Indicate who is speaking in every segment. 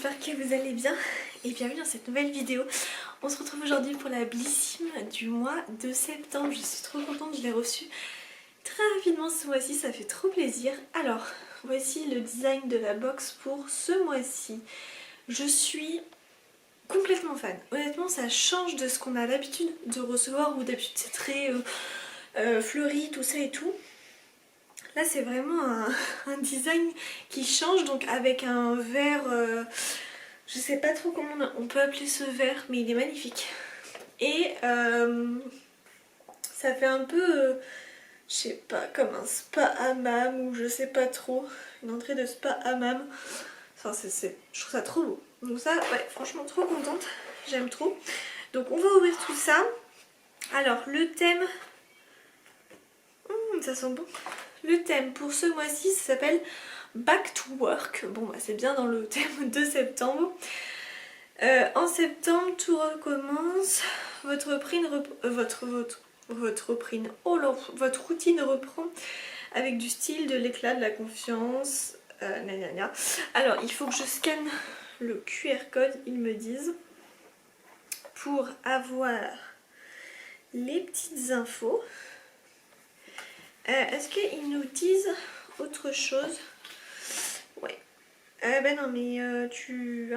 Speaker 1: j'espère que vous allez bien et bienvenue dans cette nouvelle vidéo. On se retrouve aujourd'hui pour la Blissim du mois de septembre. Je suis trop contente, je l'ai reçue très rapidement ce mois-ci, ça fait trop plaisir. Alors, voici le design de la box pour ce mois-ci. Je suis complètement fan. Honnêtement, ça change de ce qu'on a l'habitude de recevoir, où d'habitude c'est très fleuri, tout ça et tout. Là c'est vraiment un design qui change, donc avec un vert, je sais pas trop comment on peut appeler ce vert, mais il est magnifique. Et ça fait un peu, je sais pas, comme un spa hammam ou je sais pas trop, une entrée de spa hammam. Enfin, je trouve ça trop beau. Donc ça, ouais, franchement trop contente, j'aime trop. Donc on va ouvrir tout ça. Alors le thème, ça sent bon. Le thème pour ce mois-ci, ça s'appelle Back to Work. Bon, bah, c'est bien dans le thème de septembre. En septembre, tout recommence. Votre routine reprend avec du style, de l'éclat, de la confiance. Alors, il faut que je scanne le QR code, ils me disent, pour avoir les petites infos. Est-ce qu'ils nous disent autre chose? Ouais. Ben non, mais tu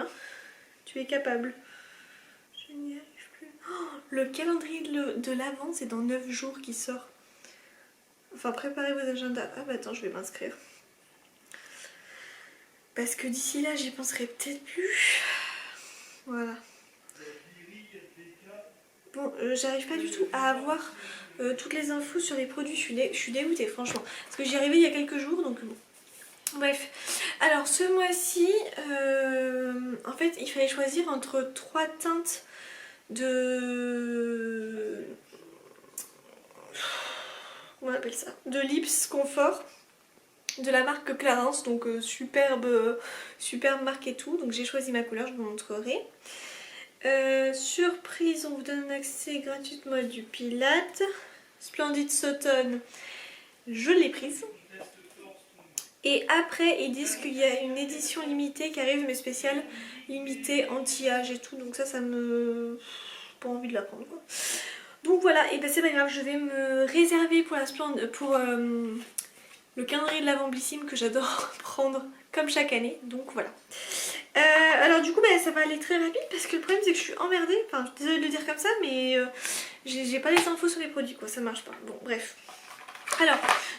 Speaker 1: es capable. Je n'y arrive plus. Oh, le calendrier de l'Avent, c'est dans 9 jours qui sort. Enfin, préparez vos agendas. Ah bah attends, je vais m'inscrire. Parce que d'ici là, j'y penserai peut-être plus. Voilà. Bon, j'arrive pas du tout à avoir toutes les infos sur les produits. Je suis dégoûtée, franchement. Parce que j'y arrivais il y a quelques jours, donc bon. Bref. Alors, ce mois-ci, en fait, il fallait choisir entre 3 teintes de... Comment on appelle ça? De Lips Confort. De la marque Clarins, donc superbe marque et tout. Donc j'ai choisi ma couleur, je vous montrerai. Surprise, on vous donne un accès gratuitement à du Pilate. Splendid Sauton, je l'ai prise. Et après, ils disent qu'il y a une édition limitée qui arrive, mais spéciale, limitée, anti-âge et tout. Donc ça me... pas envie de la prendre, quoi. Donc voilà, et ben c'est pas grave, je vais me réserver pour le calendrier de l'Avent Blissim que j'adore prendre comme chaque année. Donc voilà. Alors du coup ça va aller très rapide parce que le problème c'est que je suis emmerdée. Enfin, je suis désolée de le dire comme ça, mais j'ai pas les infos sur les produits, quoi, ça marche pas. Bon bref. Alors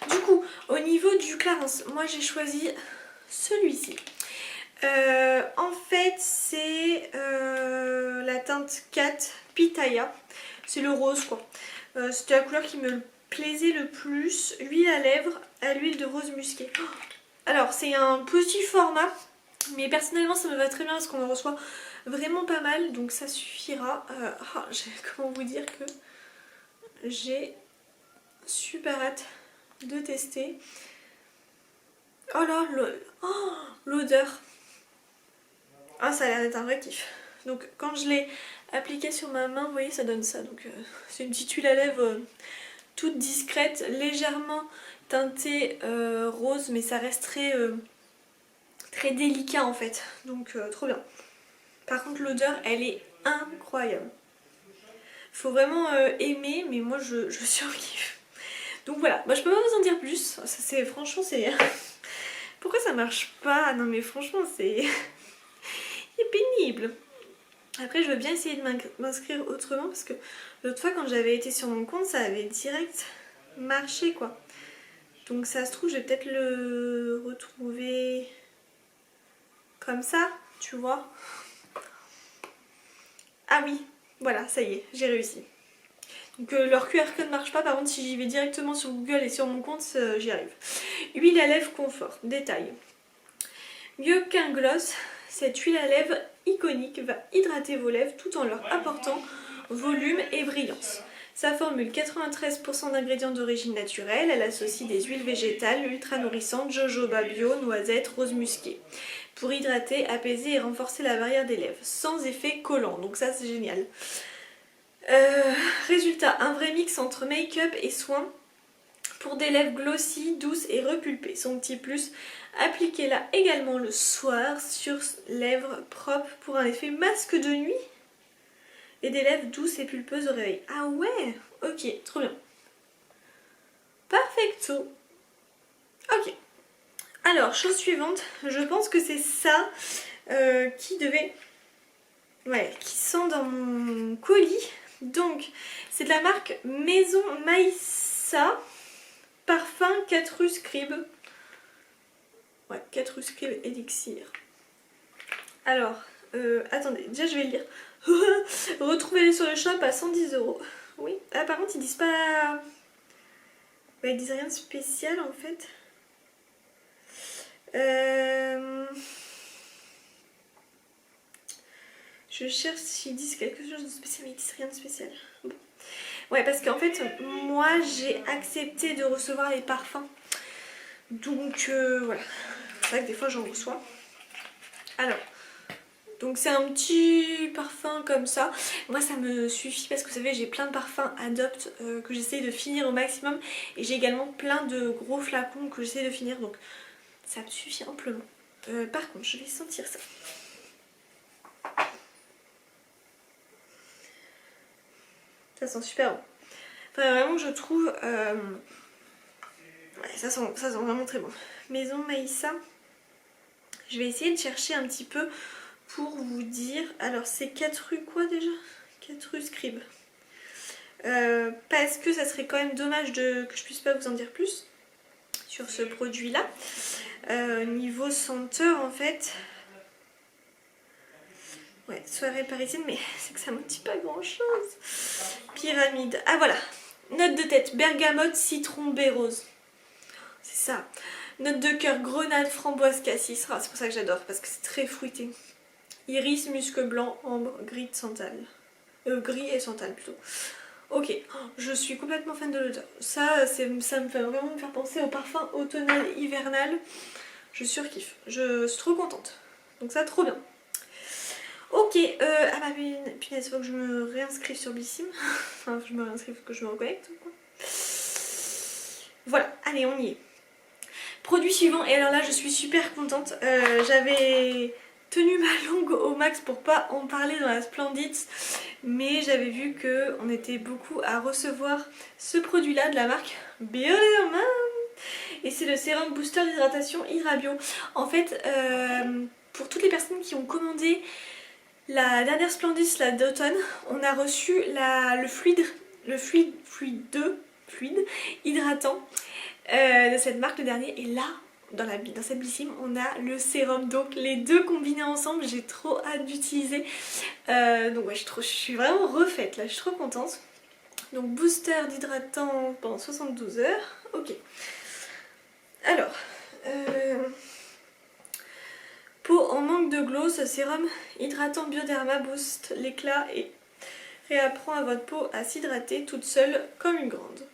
Speaker 1: du coup au niveau du Clarins, moi j'ai choisi celui-ci. En fait c'est la teinte 4 Pitaya. C'est le rose, quoi. C'était la couleur qui me plaisait le plus. Huile à lèvres à l'huile de rose musquée. Alors c'est un petit format, mais personnellement ça me va très bien parce qu'on en reçoit vraiment pas mal, donc ça suffira. Comment vous dire que j'ai super hâte de tester. Oh là, l'odeur. Ah, ça a l'air d'être un vrai kiff. Donc quand je l'ai appliqué sur ma main, vous voyez, ça donne ça. Donc c'est une petite huile à lèvres toute discrète, légèrement teintée rose, mais ça reste très délicat en fait. Donc trop bien. Par contre l'odeur, elle est incroyable. Faut vraiment aimer, mais moi je surkiffe. Donc voilà, je peux pas vous en dire plus. Franchement c'est... Pourquoi ça marche pas? Non mais franchement c'est... c'est pénible. Après je veux bien essayer de m'inscrire autrement parce que l'autre fois quand j'avais été sur mon compte ça avait direct marché, quoi. Donc ça se trouve je vais peut-être le retrouver comme ça, tu vois. Ah oui, voilà, ça y est, j'ai réussi. Donc leur QR code ne marche pas, par contre si j'y vais directement sur Google et sur mon compte, j'y arrive. Huile à lèvres confort, détail. Mieux qu'un gloss, cette huile à lèvres iconique va hydrater vos lèvres tout en leur apportant volume et brillance. Sa formule, 93% d'ingrédients d'origine naturelle, elle associe des huiles végétales ultra nourrissantes, jojoba bio, noisettes, rose musquée, pour hydrater, apaiser et renforcer la barrière des lèvres, sans effet collant, donc ça c'est génial. Résultat, un vrai mix entre make-up et soins pour des lèvres glossy, douces et repulpées. Son petit plus, appliquez-la également le soir sur lèvres propres pour un effet masque de nuit et des lèvres douces et pulpeuses au réveil. Ah ouais, ok, trop bien. Perfecto. Ok. Alors, chose suivante, je pense que c'est ça qui devait... Ouais, qui sent dans mon colis. Donc, c'est de la marque Maison Maïssa, parfum Catrus Scribe. Ouais, Catrus Scribe Elixir. Alors, attendez, déjà je vais le lire. Retrouvez-le sur le shop à 110 €. Oui, ah par contre ils disent pas... Bah, ils disent rien de spécial en fait. Je cherche s'ils disent quelque chose de spécial, mais ils disent rien de spécial. Bon. Ouais, parce qu'en fait, moi j'ai accepté de recevoir les parfums. Donc voilà. C'est vrai que des fois j'en reçois. Alors, donc c'est un petit parfum comme ça. Moi ça me suffit parce que vous savez j'ai plein de parfums Adopt que j'essaye de finir au maximum. Et j'ai également plein de gros flacons que j'essaie de finir. Donc ça me suffit amplement. Par contre je vais sentir ça. Ça sent super bon. Enfin vraiment je trouve... Ouais, ça sent vraiment très bon. Maison Maïssa. Je vais essayer de chercher un petit peu pour vous dire. Alors c'est 4 rue quoi déjà 4 rue Scribe. Parce que ça serait quand même dommage que je puisse pas vous en dire plus sur ce produit là. Niveau senteur en fait. Ouais, soirée parisienne, mais c'est que ça me dit pas grand chose. Pyramide. Ah voilà. Note de tête, bergamote, citron, baie rose. C'est ça. Note de cœur, grenade, framboise, cassis. Ah, c'est pour ça que j'adore, parce que c'est très fruité. Iris, musc blanc, ambre, gris, santal. Gris et santal plutôt. Ok, je suis complètement fan de l'odeur. Ça me fait vraiment me faire penser au parfum automnal, hivernal. Je surkiffe. Je suis trop contente. Donc ça, trop bien. Ok, ah bah punaise, faut que je me réinscrive sur Blissim. Enfin, je me réinscrive, que je me reconnecte quoi. Voilà, allez, on y est. Produit suivant, et alors là je suis super contente. J'avais tenu ma langue au max pour pas en parler dans la Splendid, mais j'avais vu qu'on était beaucoup à recevoir ce produit là de la marque Bioderma. Et c'est le sérum booster d'hydratation Hydrabio. En fait, pour toutes les personnes qui ont commandé la dernière Splendid là d'automne, on a reçu le fluide hydratant de cette marque le dernier. Et là, dans cette Blissim, on a le sérum. Donc les deux combinés ensemble, j'ai trop hâte d'utiliser. Donc ouais, je suis vraiment refaite là, je suis trop contente. Donc booster d'hydratant pendant 72 heures. Ok. Alors, peau en manque de glow, ce sérum hydratant Bioderma booste l'éclat et réapprend à votre peau à s'hydrater toute seule comme une grande.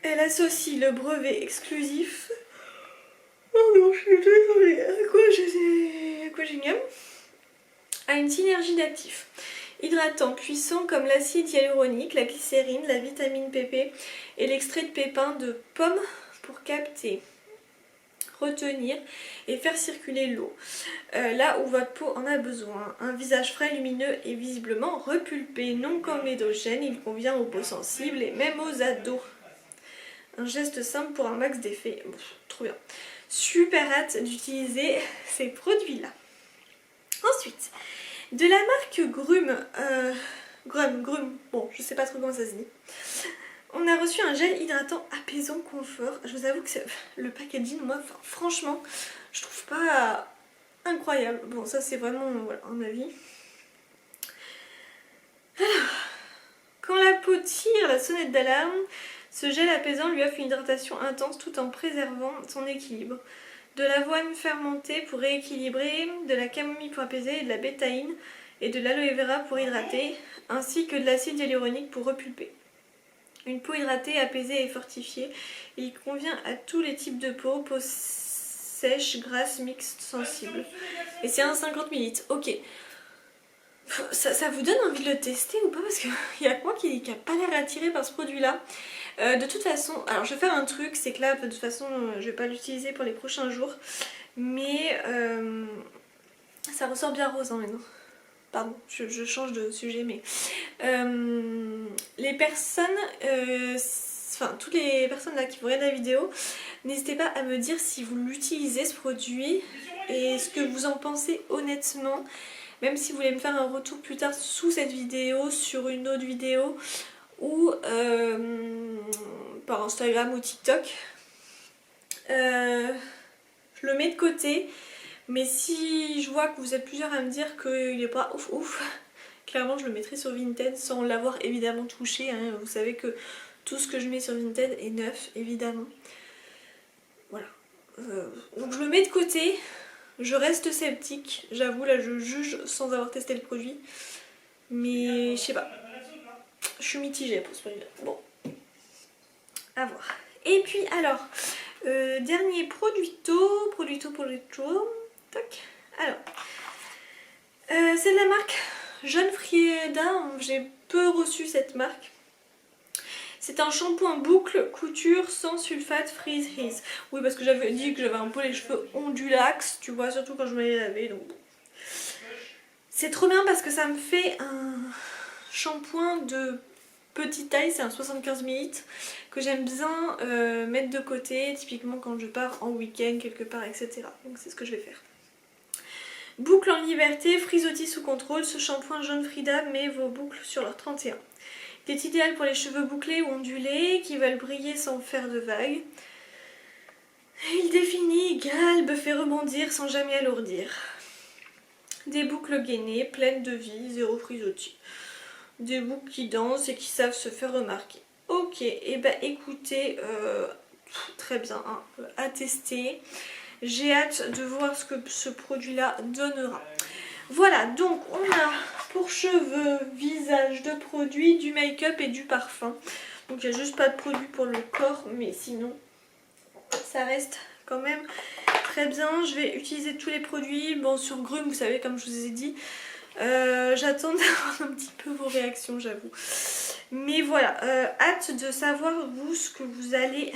Speaker 1: Elle associe le brevet exclusif. Oh non, je suis désolée. À quoi j'ai nomme à une synergie d'actifs. Hydratant puissant comme l'acide hyaluronique, la glycérine, la vitamine PP et l'extrait de pépins de pomme pour capter, retenir et faire circuler l'eau là où votre peau en a besoin. Un visage frais, lumineux et visiblement repulpé, non comédogène, il convient aux peaux sensibles et même aux ados. Un geste simple pour un max d'effet. Trop bien. Super hâte d'utiliser ces produits là. Ensuite, de la marque Grum, bon je sais pas trop comment ça se dit. On a reçu un gel hydratant apaisant confort. Je vous avoue que le packaging, moi franchement, je trouve pas incroyable. Bon ça c'est vraiment voilà, un avis. Alors, quand la peau tire la sonnette d'alarme, ce gel apaisant lui offre une hydratation intense tout en préservant son équilibre. De l'avoine fermentée pour rééquilibrer, de la camomille pour apaiser, de la bétaïne et de l'aloe vera pour hydrater, ainsi que de l'acide hyaluronique pour repulper. Une peau hydratée, apaisée et fortifiée. Il convient à tous les types de peau sèche, grasse, mixte, sensible. Et c'est un 50 ml. Ok. Ça vous donne envie de le tester ou pas? Parce qu'il y a que moi qui n'a pas l'air attiré par ce produit là. De toute façon, alors je vais faire un truc, c'est que là de toute façon je vais pas l'utiliser pour les prochains jours, mais ça ressort bien rose hein, maintenant. Pardon, je change de sujet, mais les personnes, enfin toutes les personnes là qui vont regarder la vidéo, n'hésitez pas à me dire si vous l'utilisez ce produit et ce que vous en pensez honnêtement. Même si vous voulez me faire un retour plus tard sous cette vidéo, sur une autre vidéo ou par Instagram ou TikTok. Je le mets de côté, mais si je vois que vous êtes plusieurs à me dire qu'il n'est pas ouf ouf, clairement je le mettrai sur Vinted sans l'avoir évidemment touché. Hein. Vous savez que tout ce que je mets sur Vinted est neuf évidemment. Voilà. Donc je le mets de côté. Je reste sceptique, j'avoue, là je juge sans avoir testé le produit. Mais je sais pas. Je suis mitigée pour ce produit-là. Bon. À voir. Et puis alors, dernier produito. Tac. Alors. C'est de la marque Jeune Frieda. J'ai peu reçu cette marque. C'est un shampoing boucle couture sans sulfate freeze His. Oui, parce que j'avais dit que j'avais un peu les cheveux ondulax, tu vois, surtout quand je me les lavais. Donc c'est trop bien parce que ça me fait un shampoing de petite taille, c'est un 75 ml que j'aime bien mettre de côté, typiquement quand je pars en week-end quelque part, etc. Donc c'est ce que je vais faire. Boucle en liberté, frisottis sous contrôle, ce shampoing Jeune Frieda met vos boucles sur leur 31. Il est idéal pour les cheveux bouclés ou ondulés qui veulent briller sans faire de vagues. Il définit, galbe, fait rebondir sans jamais alourdir. Des boucles gainées, pleines de vie, zéro frisottis. Des boucles qui dansent et qui savent se faire remarquer. Ok, et bah écoutez, très bien, hein, à tester. J'ai hâte de voir ce que ce produit-là donnera. Voilà, donc on a pour cheveux, visage, de produits, du make-up et du parfum. Donc il n'y a juste pas de produit pour le corps, mais sinon ça reste quand même très bien. Je vais utiliser tous les produits. Bon, sur Grume, vous savez, comme je vous ai dit, j'attends d'avoir un petit peu vos réactions, j'avoue. Mais voilà, hâte de savoir vous ce que vous allez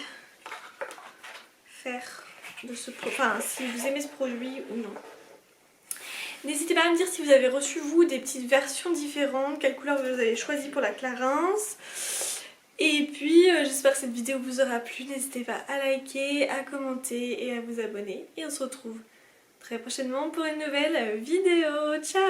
Speaker 1: faire de ce produit. Enfin, si vous aimez ce produit ou non. N'hésitez pas à me dire si vous avez reçu vous des petites versions différentes, quelle couleur vous avez choisi pour la Clarins. Et puis j'espère que cette vidéo vous aura plu, n'hésitez pas à liker, à commenter et à vous abonner. Et on se retrouve très prochainement pour une nouvelle vidéo. Ciao!